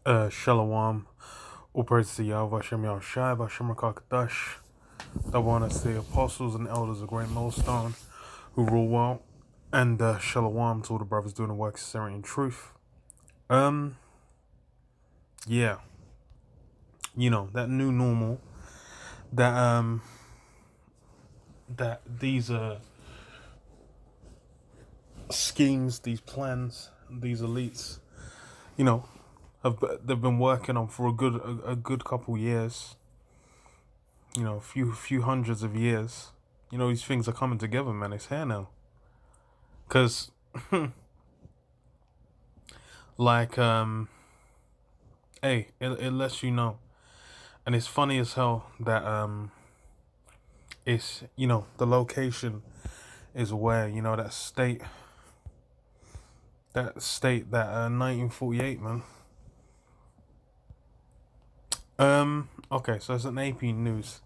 Shalom. All praise to Yahweh Hashem Yahushai, Hashem Rakakadash. The one that's the apostles and elders of Great Millstone who rule well. And Shalom to all the brothers doing the work of sincerity and truth. Yeah. That new normal that these schemes, these plans, these elites, they've been working on for a good couple years. A few hundreds of years. These things are coming together, man. It's here now. Cause like hey, it lets you know. And it's funny as hell that it's the location is where, that 1948, man. Okay, so it's an AP News.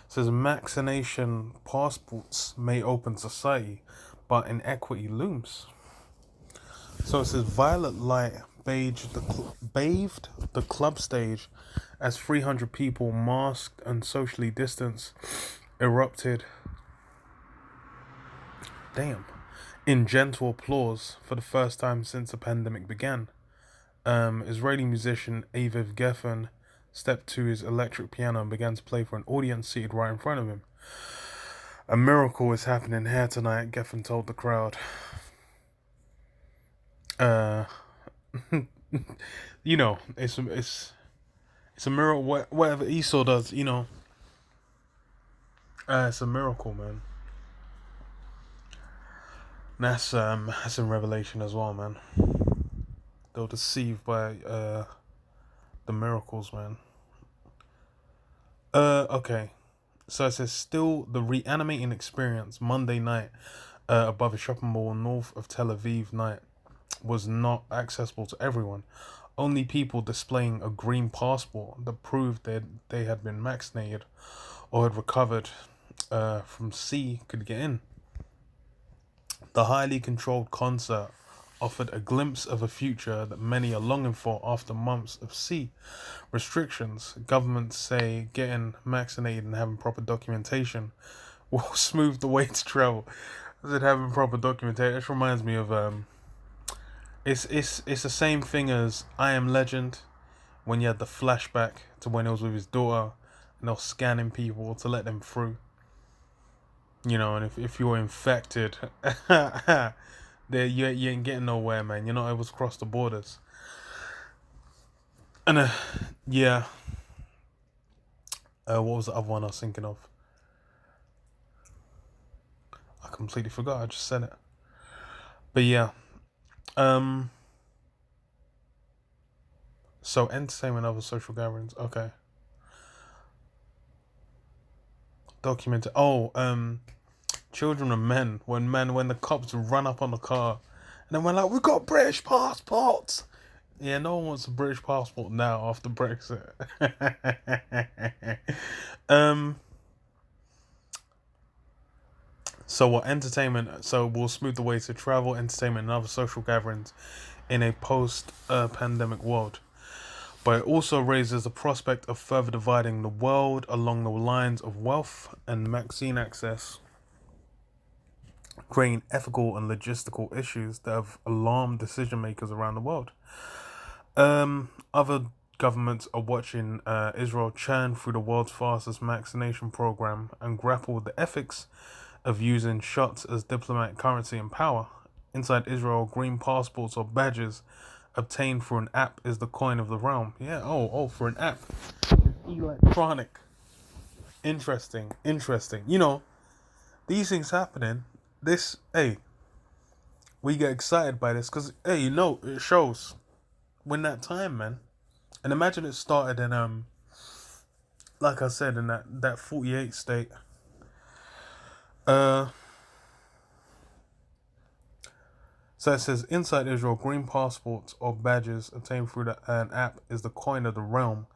It says vaccination passports may open society, but inequity looms. So it says violet light bathed the club stage as 300 people, masked and socially distanced, erupted. In gentle applause for the first time since the pandemic began. Israeli musician Aviv Geffen stepped to his electric piano and began to play for an audience seated right in front of him. A miracle is happening here tonight, Geffen told the crowd. It's a miracle. Whatever Esau does, it's a miracle, man. That's in Revelation as well, man. They were deceived by the miracles, man. Okay. So it says still the reanimating experience Monday night above a shopping mall north of Tel Aviv night was not accessible to everyone. Only people displaying a green passport that proved that they had been vaccinated or had recovered from C could get in. The highly controlled concert offered a glimpse of a future that many are longing for after months of C restrictions. Governments say getting vaccinated and having proper documentation will smooth the way to travel. Is it having proper documentation? This reminds me of it's the same thing as I Am Legend, when you had the flashback to when he was with his daughter and they were scanning people to let them through. And if you were infected, you ain't getting nowhere, man. You're not able to cross the borders. And yeah. What was the other one I was thinking of? I completely forgot. I just said it. But yeah. So entertainment, other social gatherings. Okay. Documented. Children and men. When the cops run up on the car, and then we're like, "We got British passports." Yeah, no one wants a British passport now after Brexit. So what entertainment? So we'll smooth the way to travel, entertainment, and other social gatherings in a post-pandemic world. But it also raises the prospect of further dividing the world along the lines of wealth and vaccine access, creating ethical and logistical issues that have alarmed decision makers around the world. Other governments are watching Israel churn through the world's fastest vaccination program and grapple with the ethics of using shots as diplomatic currency and power. Inside Israel, green passports or badges obtained through an app is the coin of the realm. Yeah, for an app. It's electronic. Interesting. These things happening. We get excited by this because, it shows when that time, man. And imagine it started in, like I said, in that 48 state. So it says, inside Israel, green passports or badges obtained through an app is the coin of the realm.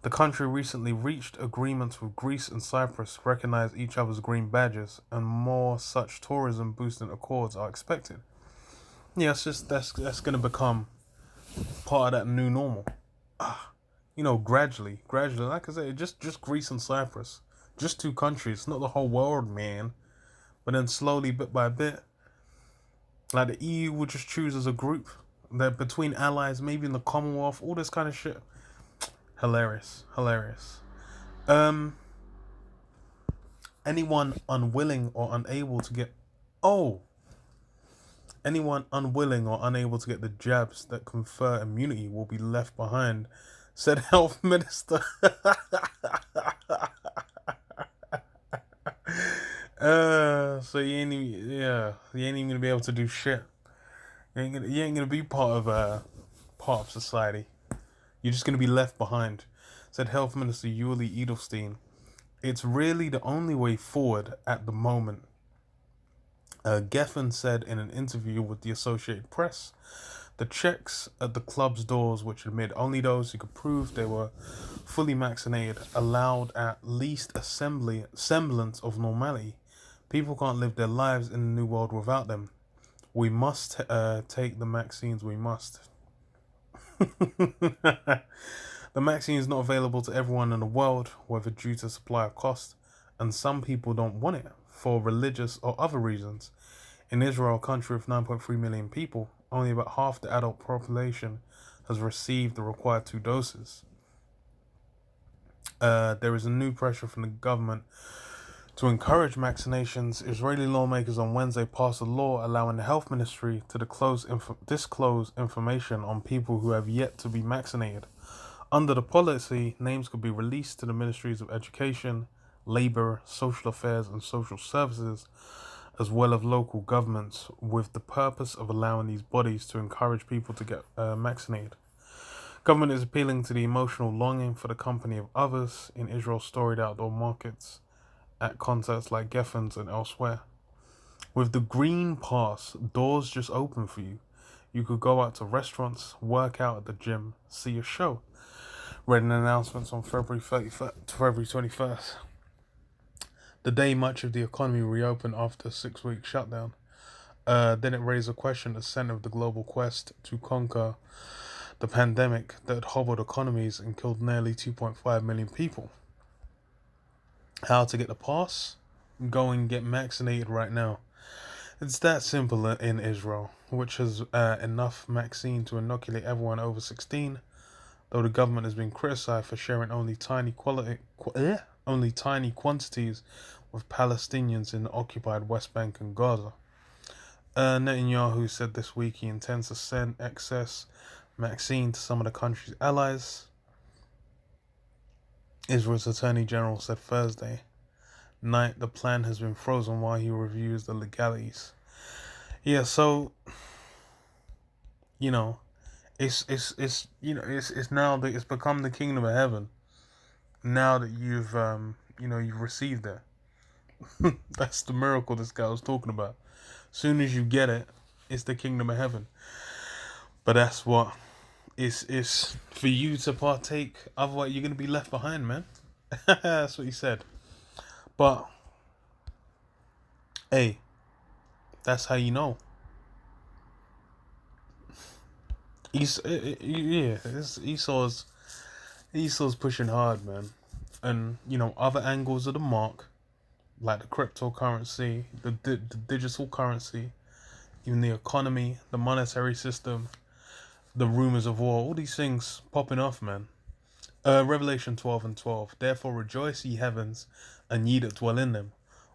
The country recently reached agreements with Greece and Cyprus to recognize each other's green badges, and more such tourism-boosting accords are expected. Yeah, that's going to become part of that new normal. gradually. Like I said, just Greece and Cyprus, just two countries, not the whole world, man. But then slowly, bit by bit, like the EU would just choose as a group, that between allies, maybe in the Commonwealth, all this kind of shit. Hilarious. Anyone unwilling or unable to get, anyone unwilling or unable to get the jabs that confer immunity will be left behind, said Health Minister. So you ain't even gonna be able to do shit. You ain't gonna be part of society. You're just gonna be left behind, said Health Minister Yuli Edelstein. It's really the only way forward at the moment. Geffen said in an interview with the Associated Press. The checks at the club's doors, which admit only those who could prove they were fully vaccinated, allowed at least a semblance of normality. People can't live their lives in the new world without them. We must take the vaccines. We must. The vaccine is not available to everyone in the world, whether due to supply or cost, and some people don't want it for religious or other reasons. In Israel, a country of 9.3 million people, only about half the adult population has received the required 2 doses. There is a new pressure from the government to encourage vaccinations. Israeli lawmakers on Wednesday passed a law allowing the health ministry to disclose information on people who have yet to be vaccinated. Under the policy, names could be released to the ministries of education, labor, social affairs, and social services, as well as local governments, with the purpose of allowing these bodies to encourage people to get vaccinated. Government is appealing to the emotional longing for the company of others in Israel's storied outdoor markets at concerts like Geffen's and elsewhere. With the Green Pass, doors just open for you. You could go out to restaurants, work out at the gym, see a show. Read an announcement on February 21st. The day much of the economy reopened after a 6-week shutdown. Then it raised a question at the center of the global quest to conquer the pandemic that hobbled economies and killed nearly 2.5 million people. How to get the pass? Go and get vaccinated right now. It's that simple in Israel, which has enough vaccine to inoculate everyone over 16, though the government has been criticized for sharing only tiny quantities with Palestinians in the occupied West Bank and Gaza. Netanyahu said this week he intends to send excess vaccine to some of the country's allies. Israel's Attorney General said Thursday night the plan has been frozen while he reviews the legalities. Yeah, so it's now that it's become the kingdom of heaven. Now that you've you've received it. That's the miracle this guy was talking about. As soon as you get it, it's the kingdom of heaven. But that's what it's for you to partake. Otherwise, you're gonna be left behind, man. That's what he said. But hey, that's how you know. Esau's pushing hard, man. And other angles of the mark, like the cryptocurrency, the digital currency, even the economy, the monetary system, the rumors of war, all these things popping off, man. Revelation 12:12. Therefore rejoice, ye heavens, and ye that dwell in them.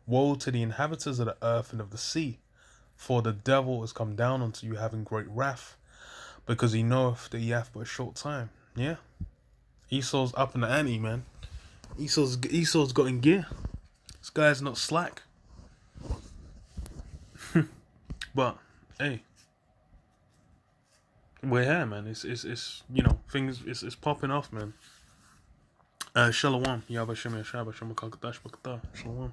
Woe to the inhabitants of the earth and of the sea, for the devil is come down unto you having great wrath, because he knoweth that he hath but a short time. Yeah. Esau's up in the ante, man. Esau's got in gear. This guy's not slack. But hey, we're here, man. It's things it's popping off, man. Shalom. Yabba Shemya Shabba Shema Kakadash Bakata. Shalom.